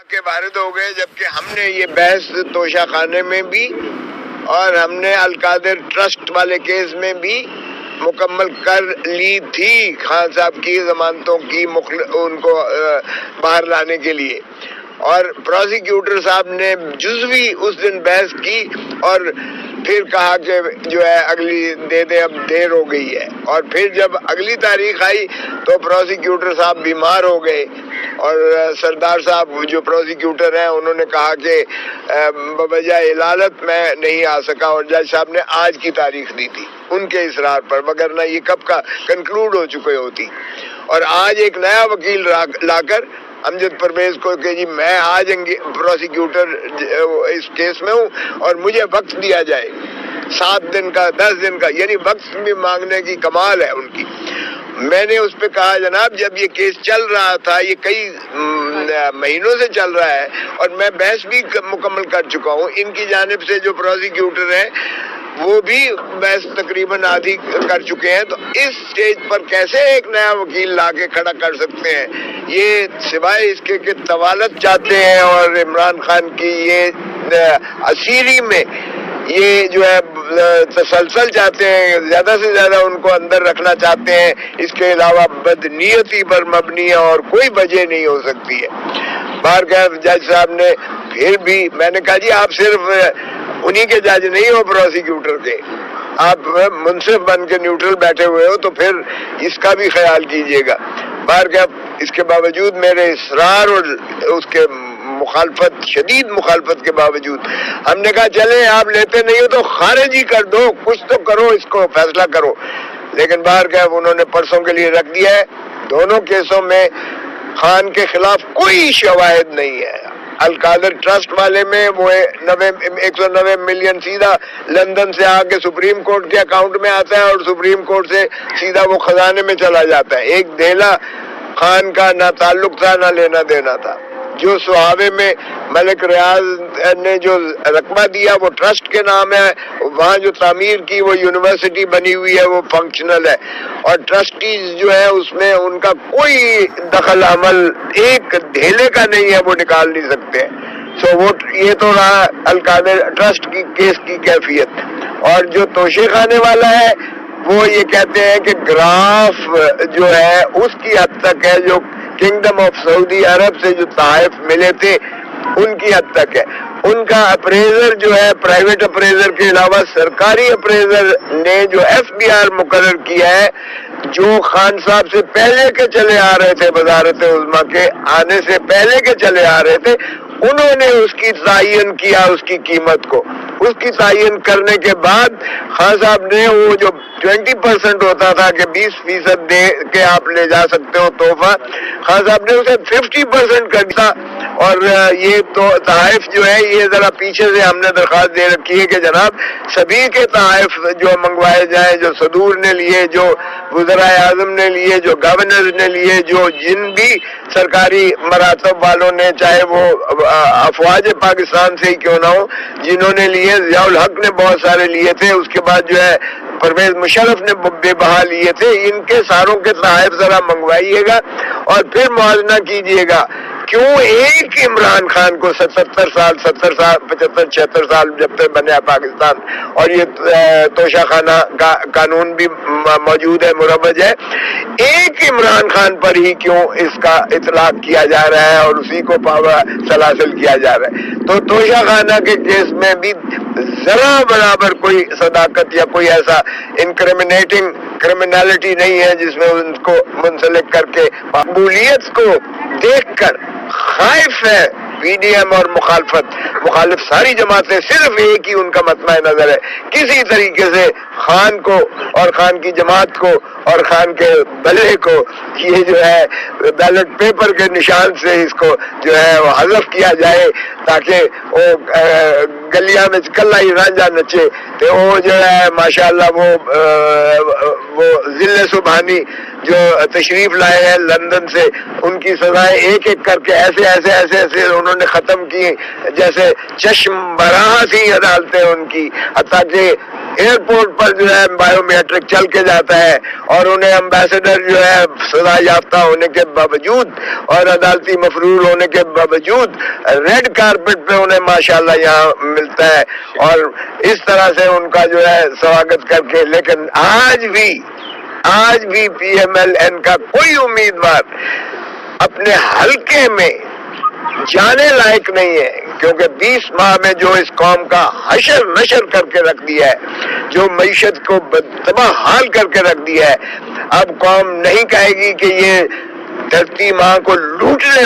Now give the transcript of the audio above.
کے وارد ہو گئے، جبکہ ہم نے یہ بحث توشہ خانے میں بھی اور ہم نے القادر ٹرسٹ والے کیس میں بھی مکمل کر لی تھی خان صاحب کی ضمانتوں کی ان کو باہر لانے کے لیے، اور پروسیکیوٹر صاحب نے جزوی اس دن بحث کی اور پھر کہا کہ جو ہے اگلی دے دے، اب دیر ہو گئی ہے۔ اور پھر جب اگلی تاریخ آئی تو پروسیکیوٹر صاحب بیمار ہو گئے، اور سردار صاحب جو پروسیکیوٹر ہیں انہوں نے کہا کہ بجائے علالت میں نہیں آ سکا، اور جج صاحب نے آج کی تاریخ دی تھی ان کے اصرار پر، وگرنہ یہ کب کا کنکلوڈ ہو چکے ہوتی۔ اور آج ایک نیا وکیل لا کر امجد پرویز کو کہ جی میں آج پروسیکیوٹر اس کیس میں ہوں اور مجھے وقت دیا جائے 7 دن کا 10 دن کا، یعنی وقت بھی مانگنے کی کمال ہے ان کی۔ میں نے اس پہ کہا جناب جب یہ کیس چل رہا تھا، یہ کئی مہینوں سے چل رہا ہے اور میں بحث بھی مکمل کر چکا ہوں، ان کی جانب سے جو پروسیکیوٹر ہیں وہ بھی بحث تقریباً آدھی کر چکے ہیں، تو اس سٹیج پر کیسے ایک نیا وکیل لا کے کھڑا کر سکتے ہیں؟ یہ سوائے اس کے کہ طوالت چاہتے ہیں اور عمران خان کی یہ اسیری میں یہ جو ہے تسلسل چاہتے ہیں، زیادہ سے زیادہ ان کو اندر رکھنا چاہتے ہیں، اس کے علاوہ بدنیتی پر مبنی ہے اور کوئی وجہ نہیں ہو سکتی ہے۔ بہرکیف جج صاحب نے پھر بھی، میں نے کہا جی آپ صرف انہی کے جج نہیں ہو پروسیکیوٹر کے، آپ منصف بن کے نیوٹرل بیٹھے ہوئے ہو، تو پھر اس کا بھی خیال کیجئے گا۔ بہرکیف اس کے باوجود میرے اصرار اور اس کے مخالفت، شدید مخالفت کے باوجود ہم نے کہا چلیں آپ لیتے نہیں ہو تو خارج ہی کر دو، کچھ تو کرو، اس کو فیصلہ کرو۔ لیکن باہرکیف انہوں نے پرسوں کے لیے رکھ دیا ہے۔ دونوں کیسوں میں خان کے خلاف کوئی شواہد نہیں ہے۔ القادر ٹرسٹ والے میں وہ 190 ملین سیدھا لندن سے آ کے سپریم کورٹ کے اکاؤنٹ میں آتا ہے اور سپریم کورٹ سے سیدھا وہ خزانے میں چلا جاتا ہے۔ ایک دھیلا خان کا نہ تعلق تھا نہ لینا دینا تھا۔ جو سہاوے میں ملک ریاض نے جو رقبہ دیا وہ ٹرسٹ کے نام ہے، وہاں جو تعمیر کی وہ یونیورسٹی بنی ہوئی ہے، وہ فنکشنل ہے، اور ٹرسٹیز جو ہے اس میں ان کا کوئی دخل عمل ایک ڈھیلے کا نہیں ہے، وہ نکال نہیں سکتے۔ وہ یہ تو رہا القادر ٹرسٹ کی کیس کی کیفیت۔ اور جو توشے خانے والا ہے وہ یہ کہتے ہیں کہ گراف جو ہے اس کی حد تک ہے، جو کنگڈم آف سعودی عرب سے جو تحائف ملے تھے ان کی حد تک ہے۔ ان کا اپریزر جو ہے پرائیویٹ اپریزر کے علاوہ سرکاری اپریزر نے جو FBR مقرر کیا ہے، جو خان صاحب سے پہلے کے چلے آ رہے تھے، وزارت عظمیٰ کے آنے سے پہلے کے چلے آ رہے تھے، انہوں نے اس کی تعین کیا، اس کی قیمت کو۔ اس کی تعین کرنے کے بعد خان صاحب نے وہ جو 20% ہوتا تھا کہ 20% دے کے آپ لے جا سکتے ہو تحفہ، خان صاحب نے اسے 50% کر دیا۔ اور یہ تو تحائف جو ہے یہ ذرا پیچھے سے ہم نے درخواست دے رکھی ہے کہ جناب سبھی کے تحائف جو منگوائے جائیں، جو صدور نے لیے، جو وزرائے اعظم نے لیے، جو گورنر نے لیے، جو جن بھی سرکاری مراتب والوں نے، چاہے وہ افواج پاکستان سے ہی کیوں نہ ہو، جنہوں نے لیے، ضیاء الحق نے بہت سارے لیے تھے، اس کے بعد جو ہے پرویز مشرف نے بے بہا لیے تھے، ان کے ساروں کے تحائف ذرا منگوائیے گا اور پھر موازنہ کیجئے گا۔ کیوں ایک عمران خان کو 77 سال 75 76 سال جب تک بنیا پاکستان، اور یہ توشہ خانہ کا قانون بھی موجود ہے، مروج ہے، ایک عمران خان پر ہی کیوں اس کا اطلاق کیا جا رہا ہے اور اسی کو سلاسل کیا جا رہا ہے؟ تو توشہ خانہ کے کیس میں بھی ذرا برابر کوئی صداقت یا کوئی ایسا انکریمنیٹنگ کرمنالٹی نہیں ہے جس میں ان کو منسلک کر کے مقبولیت کو دیکھ کر خائف ہے پی ڈی ایم اور مخالف ساری جماعتیں، صرف ایک ہی ان کا مطمع نظر ہے کسی طریقے سے خان کو اور خان کی جماعت کو اور خان کے بلے کو یہ جو ہے بیلٹ پیپر کے نشان سے اس کو جو ہے وہ حذف کیا جائے، تاکہ وہ گلیاں میں کلہ ہی رانجھا نچے۔ تو وہ جو ہے ماشاءاللہ وہ ذل سبحانی جو تشریف لائے ہیں لندن سے، ان کی سزائیں ایک ایک کر کے ایسے انہوں نے ختم کی جیسے چشم براہ تھی عدالتیں ان کی، حتیٰ کہ ایئرپورٹ پر جو ہے بایو میٹرک چل کے جاتا ہے اور انہیں امبیسڈر جو ہے سزا یافتہ ہونے کے باوجود اور عدالتی مفرور ہونے کے باوجود ریڈ کارپٹ پہ انہیں ماشاءاللہ یہاں ملتا ہے اور اس طرح سے ان کا جو ہے سواگت کر کے. لیکن آج بھی پی ایم ایل این کا کوئی امیدوار اپنے حلقے میں جانے لائق نہیں ہے, کیونکہ 20 ماہ میں جو اس قوم کا حشر نشر کر کے رکھ دیا ہے, جو معیشت کو تباہ حال کر کے رکھ دیا ہے, اب قوم نہیں کہے گی کہ یہ دھرتی ماں کو لوٹنے